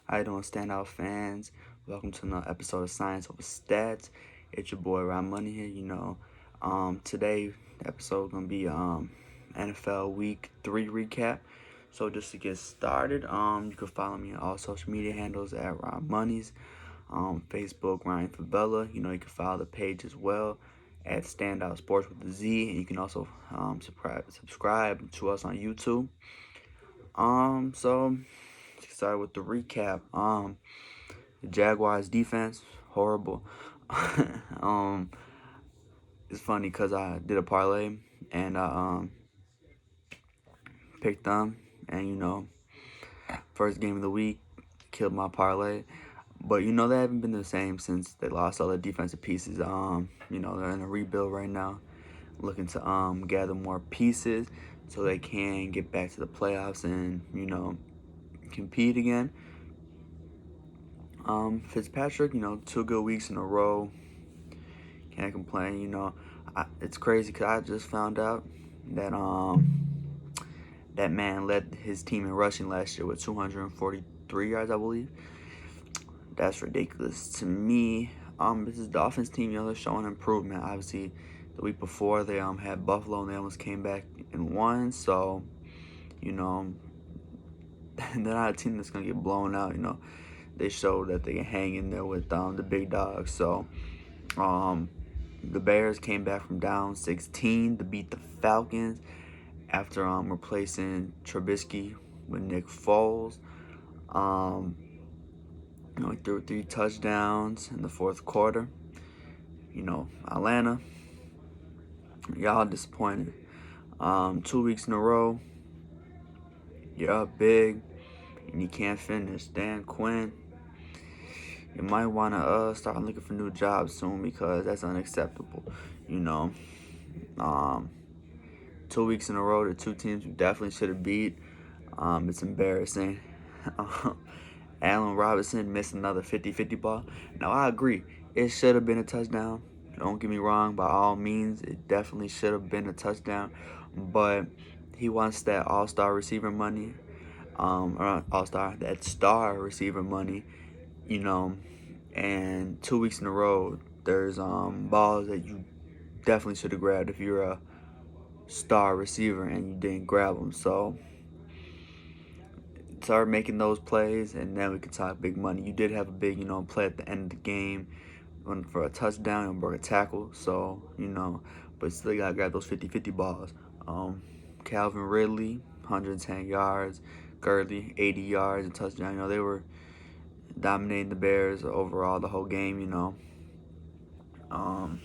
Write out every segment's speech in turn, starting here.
How you doing, standout fans? Welcome to another episode of Science Over Stats. It's your boy Ryan Money here. Today the episode gonna be NFL Week 3 recap. So just to get started, you can follow me on all social media handles at Ryan Monies, Facebook Ryan Fabella. You can follow the page as well at Standout Sports with the Z, and you can also subscribe to us on YouTube. So let's get started with the recap. The Jaguars defense, horrible. um, it's funny because I did a parlay and I picked them, and first game of the week killed my parlay. But they haven't been the same since they lost all their defensive pieces. They're in a rebuild right now, looking to gather more pieces so they can get back to the playoffs and compete again. Fitzpatrick, 2 good weeks in a row. Can't complain. It's crazy because I just found out that that man led his team in rushing last year with 243 yards, I believe. That's ridiculous to me. This is the Dolphins team. They're showing improvement. Obviously, the week before they had Buffalo and they almost came back and won. So, you know, they're not a team that's gonna get blown out. They showed that they can hang in there with the big dogs. So, the Bears came back from down 16 to beat the Falcons after replacing Trubisky with Nick Foles. He threw 3 touchdowns in the fourth quarter. Atlanta, y'all disappointed. 2 weeks in a row, you're up big and you can't finish. Dan Quinn, you might want to start looking for new jobs soon because that's unacceptable. You know, um, 2 weeks in a row, the two teams you definitely should have beat. It's embarrassing. Allen Robinson missed another 50-50 ball. Now, I agree. It should have been a touchdown. Don't get me wrong. By all means, it definitely should have been a touchdown. But he wants that all-star receiver money. Or not all-star, that star receiver money. And 2 weeks in a row, there's balls that you definitely should have grabbed if you're a star receiver and you didn't grab them. So start making those plays, and then we can talk big money. You did have a big, play at the end of the game for a touchdown and broke a tackle. So, but still got to grab those 50-50 balls. Calvin Ridley, 110 yards. Gurley, 80 yards and touchdown. They were dominating the Bears overall the whole game, But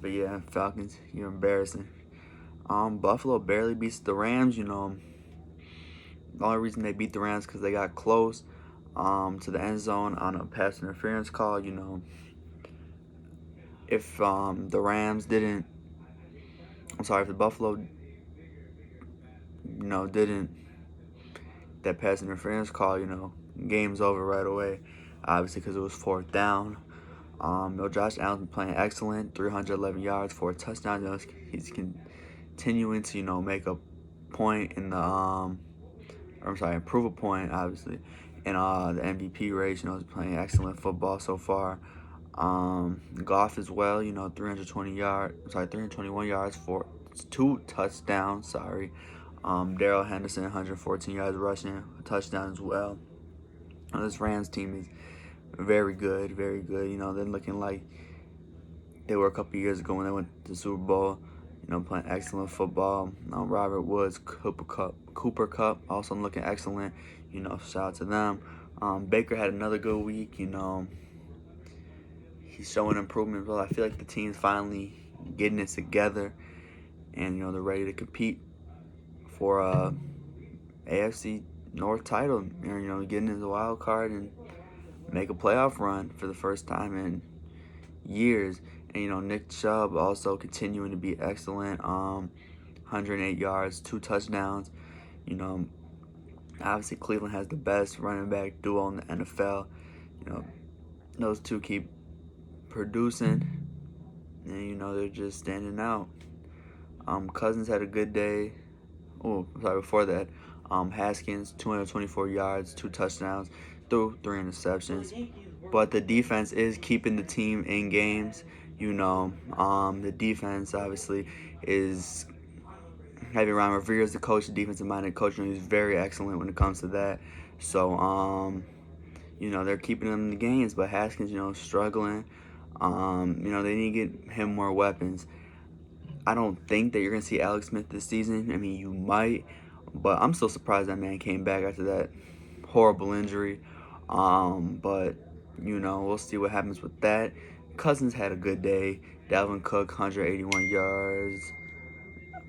yeah, Falcons, you're embarrassing. Buffalo barely beats the Rams, The only reason they beat the Rams because they got close to the end zone on a pass interference call. If the Rams didn't, I'm sorry, if the Buffalo, didn't, that pass interference call, game's over right away. Obviously, because it was fourth down. Josh Allen's playing excellent, 311 yards, 4 touchdowns. He's continuing to, make a point in the improve a point, obviously, in the MVP race. He's playing excellent football so far. Goff as well, 321 yards for 2 touchdowns. Darrell Henderson, 114 yards rushing, a touchdown as well. This Rams team is very good, very good. They're looking like they were a couple years ago when they went to the Super Bowl. Playing excellent football. Robert Woods, Cooper Cup, also looking excellent. Shout out to them. Baker had another good week. He's showing improvement. But I feel like the team's finally getting it together, and they're ready to compete for AFC North title. Getting into the wild card and make a playoff run for the first time in years. And Nick Chubb also continuing to be excellent. 108 yards, 2 touchdowns. Obviously Cleveland has the best running back duo in the NFL. Those two keep producing, and they're just standing out. Cousins had a good day. Oh, sorry, before that, Haskins, 224 yards, 2 touchdowns, threw 3 interceptions. But the defense is keeping the team in games. The defense obviously is having Ron Rivera as the coach, the defensive-minded coach. He's very excellent when it comes to that. So, they're keeping him in the games, but Haskins, struggling. They need to get him more weapons. I don't think that you're going to see Alex Smith this season. I mean, you might, but I'm still surprised that man came back after that horrible injury. But, we'll see what happens with that. Cousins had a good day. Dalvin Cook, 181 yards,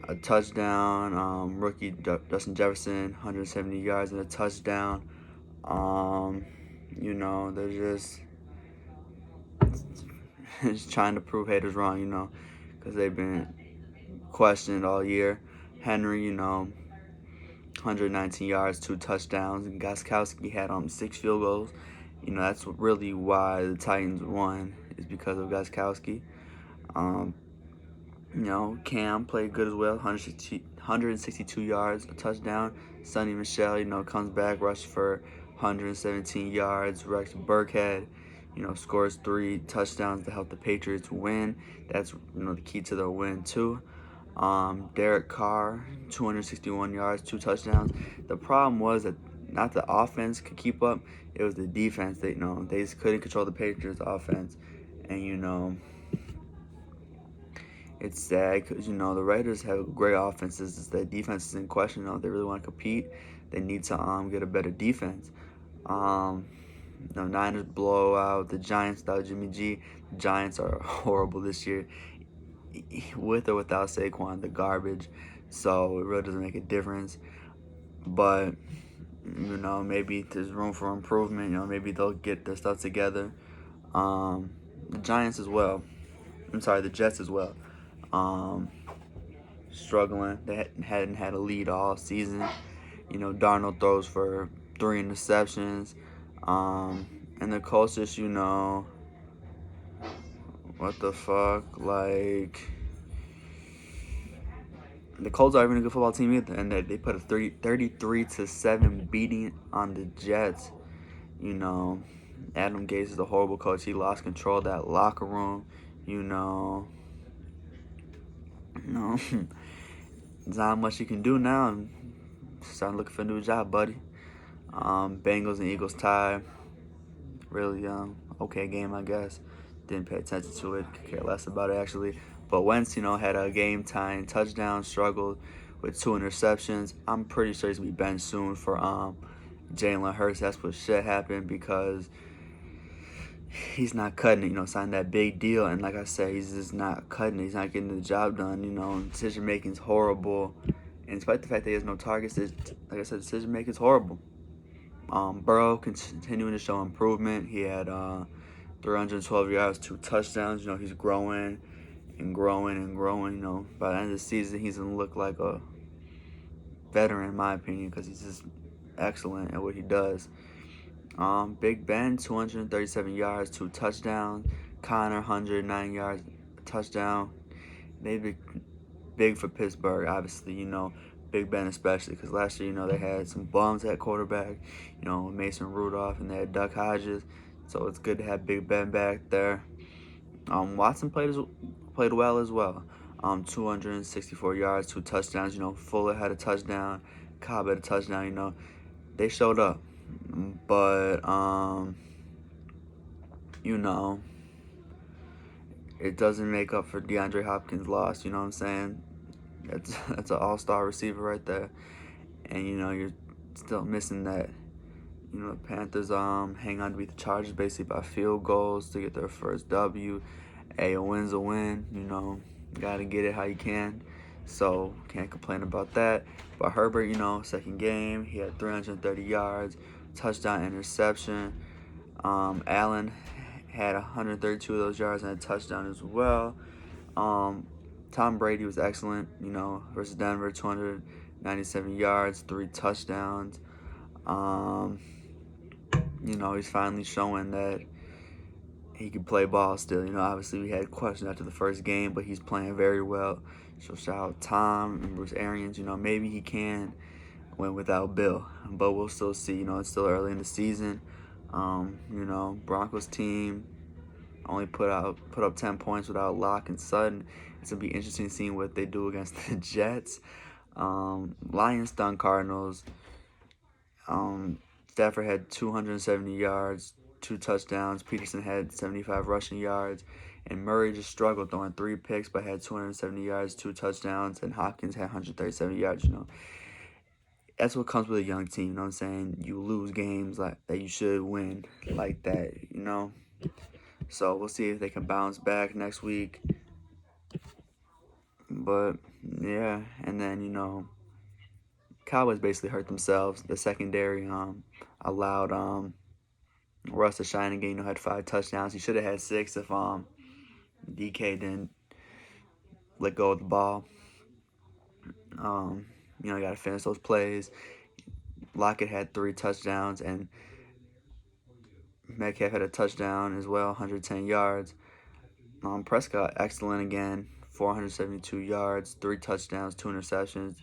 a touchdown. Rookie Justin Jefferson, 170 yards and a touchdown. They're just trying to prove haters wrong, because they've been questioned all year. Henry, 119 yards, 2 touchdowns. And Gostkowski had 6 field goals. That's really why the Titans won, is because of Gostkowski. Cam played good as well, 162 yards, a touchdown. Sonny Michel, comes back, rushed for 117 yards. Rex Burkhead, scores 3 touchdowns to help the Patriots win. That's, the key to their win, too. Derek Carr, 261 yards, 2 touchdowns. The problem was that not the offense could keep up, it was the defense. They just couldn't control the Patriots' offense. And, it's sad because, the Raiders have great offenses. Their defense is in question. They really want to compete. They need to get a better defense. Niners blow out the Giants without Jimmy G. The Giants are horrible this year. With or without Saquon, the garbage. So it really doesn't make a difference. But, maybe there's room for improvement. Maybe they'll get their stuff together. The Giants as well. The Jets as well. Struggling. They hadn't had a lead all season. Darnold throws for 3 interceptions. And the Colts just, what the fuck? Like, the Colts aren't even a good football team either. And they put a 33-7 beating on the Jets. Adam Gase is a horrible coach. He lost control of that locker room. There's not much you can do now. I'm starting looking for a new job, buddy. Bengals and Eagles tie. Really okay game, I guess. Didn't pay attention to it. Could care less about it, actually. But Wentz, had a game-tying touchdown, struggled with 2 interceptions. I'm pretty sure he's going to be benched soon for Jalen Hurts. That's what should happen, because he's not cutting it, signed that big deal. And like I said, he's just not cutting it. He's not getting the job done, decision-making is horrible. And despite the fact that he has no targets, like I said, decision-making is horrible. Burrow continuing to show improvement. He had 312 yards, 2 touchdowns. He's growing and growing and growing. By the end of the season, he's going to look like a veteran, in my opinion, because he's just excellent at what he does. Big Ben, 237 yards, 2 touchdowns. Connor, 109 yards, touchdown. They've been big for Pittsburgh, obviously, Big Ben especially, because last year, they had some bums at quarterback, Mason Rudolph, and they had Duck Hodges. So it's good to have Big Ben back there. Watson played well as well. 264 yards, 2 touchdowns. Fuller had a touchdown. Cobb had a touchdown. They showed up. But, it doesn't make up for DeAndre Hopkins' loss. You know what I'm saying? That's an all-star receiver right there. And, you're still missing that. The Panthers hang on to beat the Chargers basically by field goals to get their first W. A win's a win. Got to get it how you can. So, can't complain about that. But Herbert, second game, he had 330 yards, touchdown, interception. Allen had 132 of those yards and a touchdown as well. Tom Brady was excellent, versus Denver, 297 yards, 3 touchdowns. He's finally showing that he can play ball still. Obviously we had questions after the first game, but he's playing very well. So shout out Tom and Bruce Arians. Maybe he can went without Bill. But we'll still see. It's still early in the season. Broncos team only put up 10 points without Locke and Sutton. It's gonna be interesting seeing what they do against the Jets. Lions stunned Cardinals. Stafford had 270 yards, 2 touchdowns. Peterson had 75 rushing yards. And Murray just struggled, throwing 3 picks, but had 270 yards, 2 touchdowns. And Hopkins had 137 yards. That's what comes with a young team. You know what I'm saying? You lose games like that you should win like that. So we'll see if they can bounce back next week. But yeah, and then Cowboys basically hurt themselves. The secondary allowed Russ to shine again. Had 5 touchdowns. He should have had 6 if DK didn't let go of the ball. You got to finish those plays. Lockett had 3 touchdowns, and Metcalf had a touchdown as well, 110 yards. Prescott, excellent again, 472 yards, 3 touchdowns, 2 interceptions.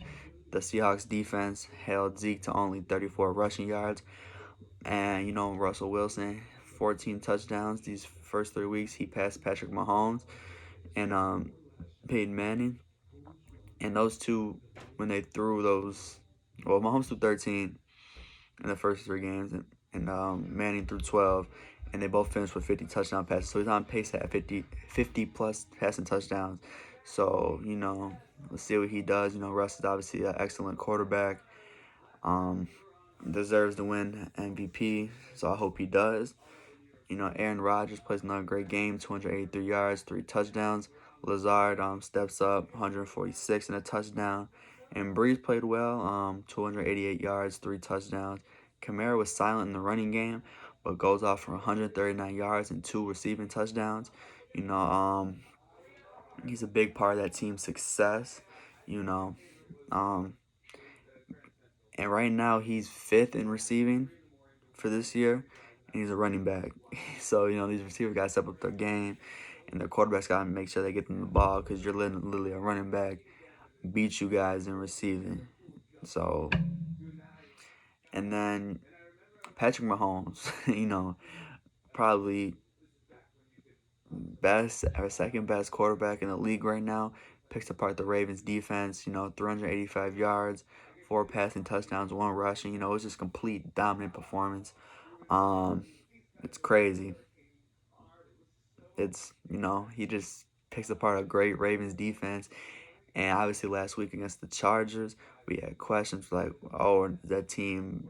The Seahawks defense held Zeke to only 34 rushing yards. And, Russell Wilson, 14 touchdowns these first 3 weeks. He passed Patrick Mahomes and Peyton Manning. And those two, when they threw Mahomes threw 13 in the first 3 games, and Manning threw 12, and they both finished with 50 touchdown passes. So he's on pace to have 50 plus passing touchdowns. So, let's see what he does. Russ is obviously an excellent quarterback. Deserves to win MVP, so I hope he does. Aaron Rodgers plays another great game, 283 yards, 3 touchdowns. Lazard steps up, 146 and a touchdown. And Breeze played well, 288 yards, 3 touchdowns. Kamara was silent in the running game, but goes off for 139 yards and 2 receiving touchdowns. He's a big part of that team's success. And right now he's 5th in receiving for this year, and he's a running back. So, these receivers got to step up their game, and their quarterbacks got to make sure they get them the ball, because you're literally a running back beat you guys in receiving. So, and then Patrick Mahomes, probably best or second best quarterback in the league right now, picks apart the Ravens defense, 385 yards, 4 passing touchdowns, 1 rushing. It was just complete dominant performance. It's crazy. It's, he just picks apart a great Ravens defense. And obviously last week against the Chargers, we had questions like, oh, is that team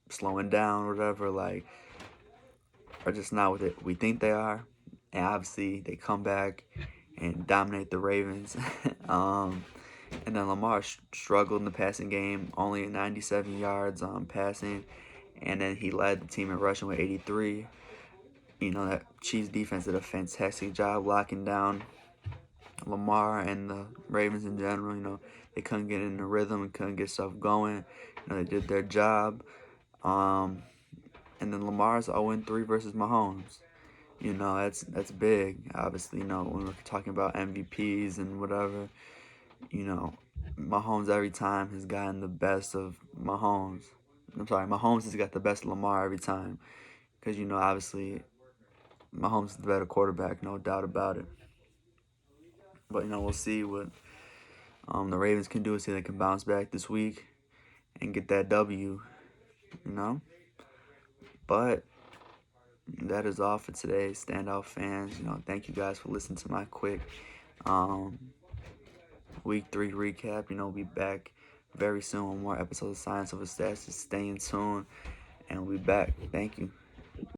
slowing down or whatever, or just not what we think they are. And obviously they come back and dominate the Ravens. And then Lamar struggled in the passing game, only 97 yards passing. And then he led the team in rushing with 83. That Chiefs defense did a fantastic job locking down Lamar and the Ravens in general. They couldn't get in the rhythm and couldn't get stuff going. They did their job. And then Lamar's 0-3 versus Mahomes. That's big. Obviously, when we're talking about MVPs and whatever, Mahomes every time has gotten the best of Mahomes. Mahomes has got the best of Lamar every time. Because, obviously, Mahomes is the better quarterback, no doubt about it. But, we'll see what the Ravens can do. See if they can bounce back this week and get that W, But that is all for today, Standout fans. Thank you guys for listening to my quick Week 3 recap. We'll be back very soon with more episodes of Science Over Stats. Just stay in tune, and we'll be back. Thank you.